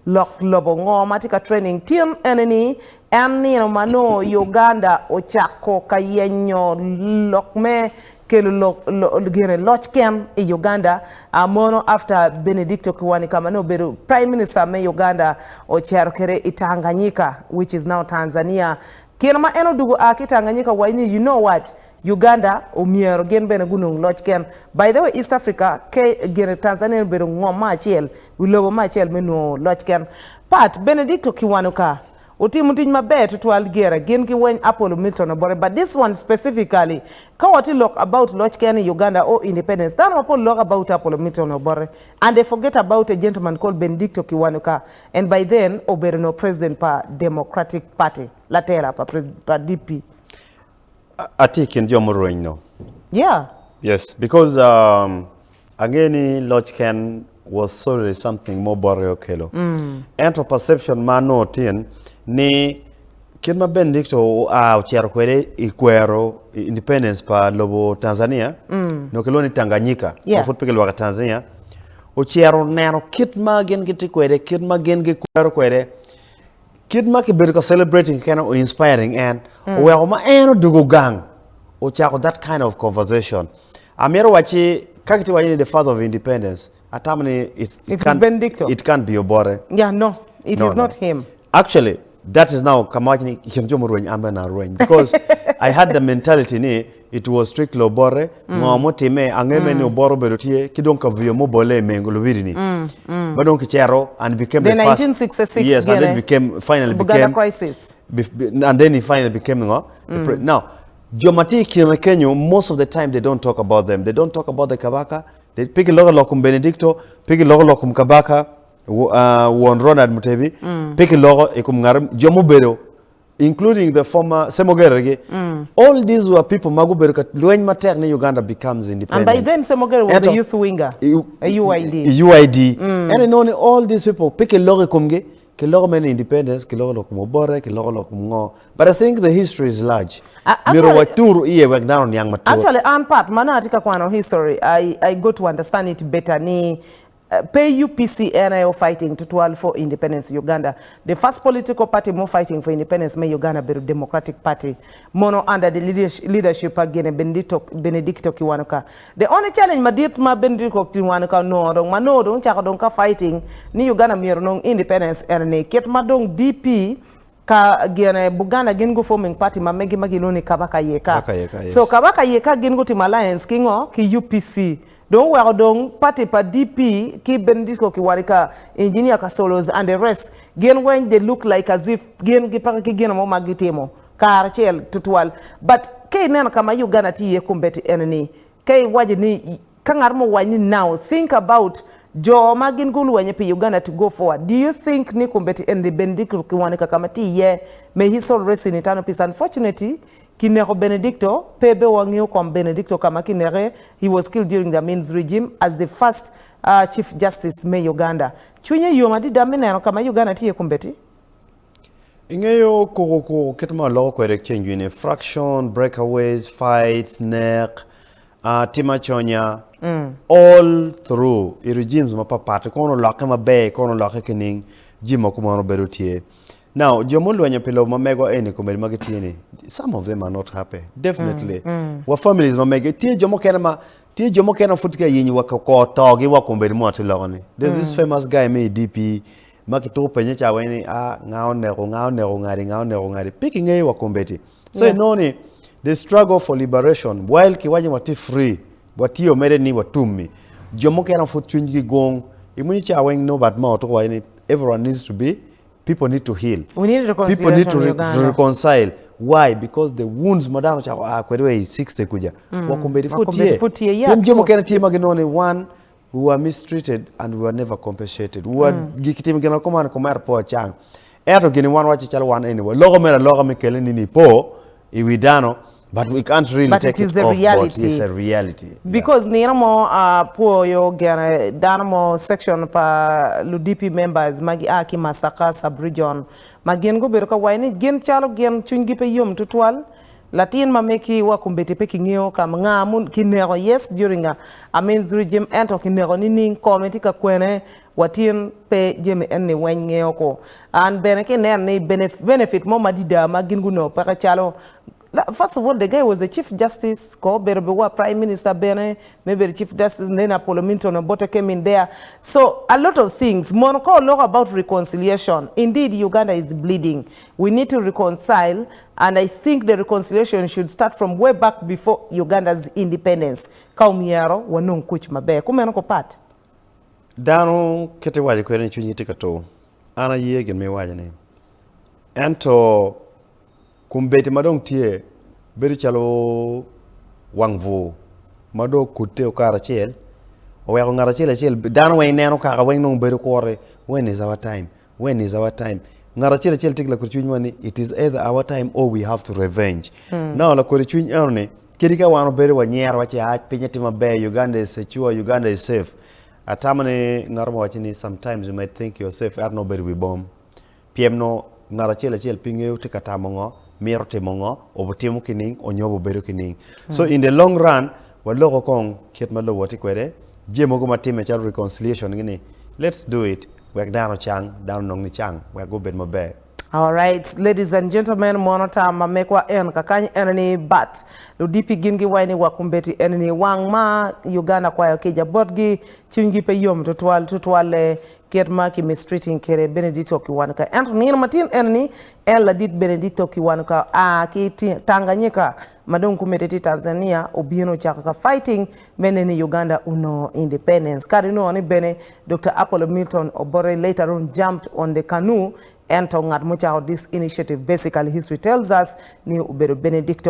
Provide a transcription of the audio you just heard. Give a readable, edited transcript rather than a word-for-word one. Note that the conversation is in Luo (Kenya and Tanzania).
loc lobo ngo matika training team enemy and no mano Uganda Ocako kayenyo loc me kelu gere loch kem in Uganda mono after Benedicto Kiwanuka mano beru prime minister me Uganda ochero kere Tanganyika, which is now Tanzania. Kirma eno dugu aki Tanganyika waini, you know what, Uganda umiero gen bene gunung loch kem. By the way, East Africa ke gere Tanzania beru ngom machiel ulobo machiel menu loch kem. But Benedicto Kiwanuka uti mutin mabe to algera gen ki wen Apollo Milton Obore, but this one specifically kawati look about loch kem in Uganda or independence. Then Apollo look about Apollo Milton Obore, and they forget about a gentleman called Benedicto Kiwanuka, and by then Obere no president pa Democratic Party latera pa DP. I think in Jomoro no. Yeah. Yes, because again loch kem was solely something more boreal kelo. And to perception mano tin ni Kilma Benedicto uchero kwere ikwero independence pa lobo Tanzania no keloni Tanganyika ofut peke lwa Tanzania uchero nero kitma gen giti kwere kitma gen gi kwero kwere kitma ki beru celebrating kana o inspiring and we ma eno dugu gang uchako that kind of conversation amero wachi kakiti wani the father of independence atamani it can't be Obore. Yeah, no, it is not him. Actually, that is now kamajini kienjomo ambana ruin because I had the mentality ni it was strict Obore ngomote me angeme ni Oboro berotie kidonka vio mobole mengolubiri ni but don't kichero and became the first 1966 yes and then finally became crisis and then he finally became now Jomati Kenyo, most of the time they don't talk about them. They don't talk about the Kabaka. They pick a logo locum Benedicto, pick a logo locum Kabaka, one Ronald Mutebi, pick a logo Ekumgaram, Jomubero, including the former Semogerege. All these were people Maguberuka, Luen Materne Uganda becomes independent. And by then Semoger was a youth winger, a UID. UID. And then only all these people pick a logo Kumge, Kiloro many independence, Kiloro locum Obore, Kiloro locum Ngo. But I think the history is large. Actually, I'm part manatika kwano history. I go to understand it better. Ni PUPC NIO fighting to 12 for independence Uganda. The first political party more fighting for independence may Uganda be the Democratic Party. Mono under the leadership again Benedicto Kiwanuka. The only challenge ma Benedicto Kiwanuka no don't chaka fighting ni Uganda mirno independence and ket madong DP ka gene Buganda gengo forming party mamegi magiloni Kabaka Yeka. Yes. So Kabaka Yeka gengo team alliance kingo ki UPC. Don't worry, don't party pa DP ki Benedicto Kiwanuka engineer Kasolos and the rest. Gen when they look like as if gen gipaka ki gen mo magitemo karchel tutual. But kay nena kama Uganda ti ye kumbeti enemy. Kay waji ni kangarmo wani now think about Jo magin gulu wenye pi Uganda to go forward. Do you think ni kumbeti and the Benedicto Kiwanuka kamati ye may he so rest in eternal peace? Unfortunately, kinero Benedicto pebe wangio kwa Benedicto kama kinere he was killed during the Min's regime as the first Chief Justice me Uganda. Chunye yomadi damene kama Uganda tiye kumbeti? Ingeyo koko ketuma law kwa exchange in fraction, breakaways, fights, neck, timachonya. All through the regimes mapapata kono lakama bay kono lakakening jima kumano berutie. Now jomulu wenye pelo mamego eni kumeli magetieni. Some of them are not happy. Definitely. Wa families mamego tie jomo kena futika yinyi wakako togi wakumbeli mwati lagoni. There's this famous guy me DP makito penye chaweni ngao nero ngari picking e wakumbeti. So inoni the struggle for liberation while kiwaji mati free Watio mere ni watumi. Jomo kena futungi gong. Imunicha aweng no bad mouth. Everyone needs to be. People need to heal. We need people need to reconcile. Why? Because the wounds madano cha kwewe 60 kuja. Wakumberi futie. Jomo kena tima genone one who were mistreated and were never compensated. Who were gikiti mgena koma na koma po chang. Eto gini one wachi chala one anyway. Logo me keleni ni po iwidano. But we can't really take it off reality. It's a reality. Because niramo po yo gana danamo section pa LUDP members magi aki masaka sub-region. Magien go beroka waini gen chalo gen chungi pe yom tutwal. Latin mameki wa kumbeti pe kingeo kam nga mun kinero yes during a men's regime ento kinero nini komenti ka kwene watin pe jeme enne wengeo ko and beneke ne benefit mo madida maginguno para chalo. First of all, the guy was the Chief Justice, Prime Minister Bene, maybe the Chief Justice, then Apollo Minton and Bote came in there. So a lot of things. Monaco law about reconciliation. Indeed, Uganda is bleeding. We need to reconcile, and I think the reconciliation should start from way back before Uganda's independence. Kaumiaro, wanung kuch mabe. Kumenoko pat. Dano kete waje kwene chunyi tikato. Ana yegen me waje ne. Ento kumbeti madong tie beri chalo wangvo mado kutte o kara chel o ya ngara chel dan way neno ka way nong beri kore when is our time ngara chel tikla kurchuny mani it is either our time or we have to revenge now la kurchuny erne kirika wano beri wa nyer wa cha pinyati mabe Uganda is secure, Uganda is safe atamane ngara wachini sometimes you might think you're safe at nobody we bomb pm no ngara chel pinge tikata mongo miro timongo obotimo kining onyobo beru kining so in the long run waloko kong ket malo wati kwere jemo go matime chal reconciliation ngini let's do it wek dano chang dano nong ni chang wek go ben mabe. All right, ladies and gentlemen, monota mamekwa en kakany enani bat lo dipi gingi waini wakumbeti enani wangma Uganda kwa keja botgi chungi pe yom tutwale kerma ki mistreating kere Benedicto Kiwanuka and nina matin enani ella dit Benedicto Kiwanuka ki Tanganyika madon kumeteti Tanzania obieno chaka fighting beneni Uganda uno independence karino ani bene Dr. Apollo Milton Obore later on jumped on the canoe and this initiative. Basically, history tells us ni Benedicto